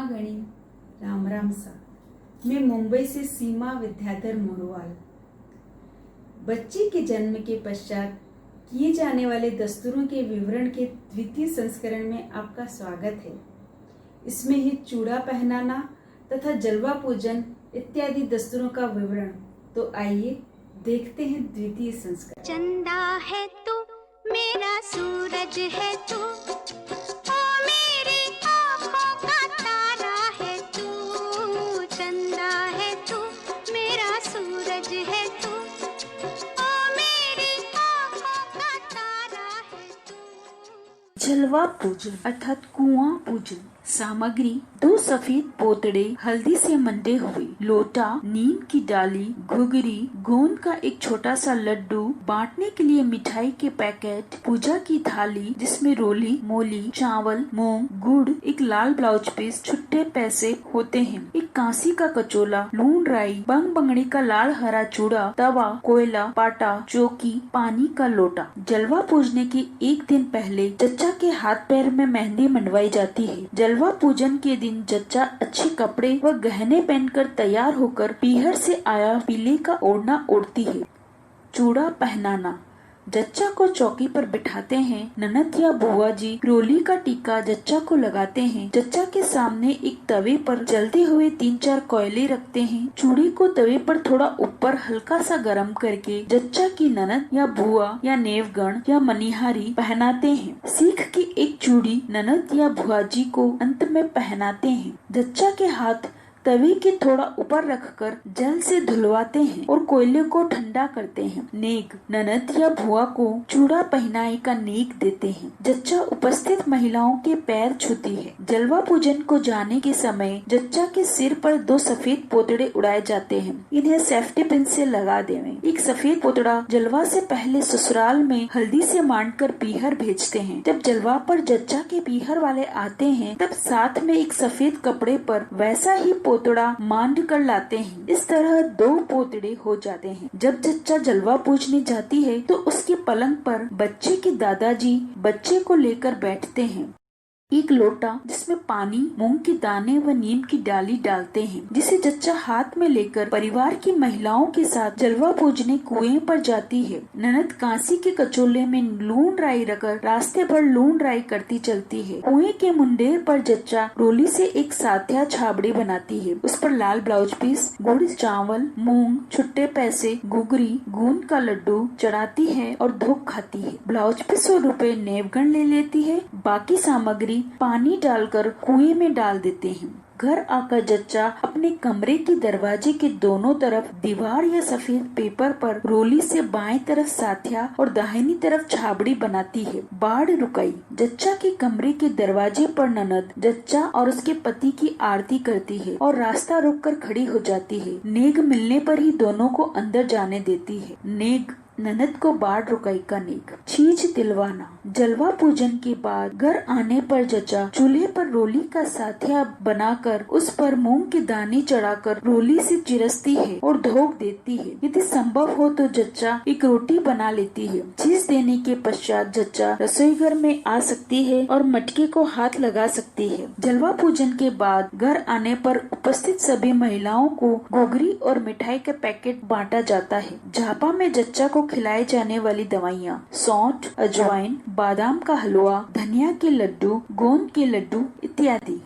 गणी राम राम सा। मैं मुंबई से सीमा विद्याधर मोरवाल। बच्चे के जन्म के पश्चात किए जाने वाले दस्तूरों के विवरण के द्वितीय संस्करण में आपका स्वागत है। इसमें ही चूड़ा पहनाना तथा जलवा पूजन इत्यादि दस्तूरों का विवरण। तो आइए देखते हैं द्वितीय संस्करण। चंदा है तू, मेरा सूरज है तू, ओ मेरी आँखों का तारा है तू। चंदा है तू, मेरा सूरज है तू, ओ मेरी आँखों का तारा है तू। जलवा पूजन अर्थात कुआं पूजन। सामग्री 2 सफेद पोतड़े हल्दी से मंडे हुए, लोटा, नीम की डाली, घुघरी, गोंद का एक छोटा सा लड्डू, बांटने के लिए मिठाई के पैकेट, पूजा की थाली जिसमें रोली, मोली, चावल, मूंग, गुड़, एक लाल ब्लाउज पीस, छुट्टे पैसे होते हैं, एक कांसी का कचोला, लून राई, बंग बंगड़ी का लाल हरा चूड़ा, तवा, कोयला, पाटा, चौकी, पानी का लोटा। जलवा पूजने के एक दिन पहले जच्चा के हाथ पैर में मेहंदी मंडवाई जाती है। जलवा पूजन के दिन जच्चा अच्छे कपड़े व गहने पहनकर तैयार होकर पीहर से आया पीले का ओढ़ना ओढ़ती है। चूड़ा पहनाना। जच्चा को चौकी पर बिठाते हैं। ननद या बुआ जी रोली का टीका जच्चा को लगाते हैं। जच्चा के सामने एक तवे पर जलते हुए 3-4 कोयले रखते हैं। चूड़ी को तवे पर थोड़ा ऊपर हल्का सा गरम करके जच्चा की ननद या बुआ या नेवगण या मनिहारी पहनाते हैं। सीख की एक चूड़ी ननद या बुआ जी को अंत में पहनाते हैं। जच्चा के हाथ तवे के थोड़ा ऊपर रखकर जल से धुलवाते हैं और कोयले को ठंडा करते हैं। नेग ननद या भुआ को चूड़ा पहनाई का नेक देते हैं। जच्चा उपस्थित महिलाओं के पैर छूती है। जलवा पूजन को जाने के समय जच्चा के सिर पर 2 सफेद पोतड़े उड़ाए जाते हैं। इन्हें सेफ्टी पिन से लगा देवें। एक सफेद पोतड़ा जलवा से पहले ससुराल में हल्दी से मांडकर पीहर भेजते हैं। जब जलवा पर जच्चा के पीहर वाले आते हैं तब साथ में एक सफेद कपड़े पर वैसा ही पोतड़ा मांड कर लाते हैं। इस तरह 2 पोतड़े हो जाते हैं। जब जच्चा जलवा पूजने जाती है तो उसके पलंग पर बच्चे के दादाजी बच्चे को लेकर बैठते हैं। एक लोटा जिसमें पानी, मूंग के दाने व नीम की डाली डालते हैं, जिसे जच्चा हाथ में लेकर परिवार की महिलाओं के साथ जलवा पूजने कुएं पर जाती है। ननद कांसी के कचोले में लून राई रखकर रास्ते भर लून राई करती चलती है। कुएं के मुंडेर पर जच्चा रोली से एक साथिया छाबड़ी बनाती है। उस पर लाल ब्लाउज पीस, गुड़, चावल, मूंग, छुट्टे पैसे, गुगरी, गोंद का लड्डू चढ़ाती है और धोख खाती है। ब्लाउज पीस और रुपए नेवगण ले लेती है। बाकी सामग्री पानी डालकर कुएं में डाल देते हैं। घर आकर जच्चा अपने कमरे के दरवाजे के दोनों तरफ दीवार या सफेद पेपर पर रोली से बाएं तरफ साथिया और दाहिनी तरफ छाबड़ी बनाती है। बाढ़ रुकाई। जच्चा के कमरे के दरवाजे पर ननद जच्चा और उसके पति की आरती करती है और रास्ता रोककर खड़ी हो जाती है। नेग मिलने पर ही दोनों को अंदर जाने देती है। नेग ननद को बाढ़ रुकाई का नेक। छींच दिलवाना। जलवा पूजन के बाद घर आने पर जच्चा चूल्हे पर रोली का साथिया बनाकर उस पर मूंग के दाने चढ़ाकर रोली से चिरसती है और धोख देती है। यदि संभव हो तो जच्चा एक रोटी बना लेती है। चीज देने के पश्चात जच्चा रसोई घर में आ सकती है और मटके को हाथ लगा सकती है। जलवा पूजन के बाद घर आने पर उपस्थित सभी महिलाओं को घुघरी और मिठाई का पैकेट बांटा जाता है। झापा में जच्चा को खिलाए जाने वाली दवाइयाँ सौंठ, अजवाइन, बादाम का हलवा, धनिया के लड्डू, गोंद के लड्डू इत्यादि।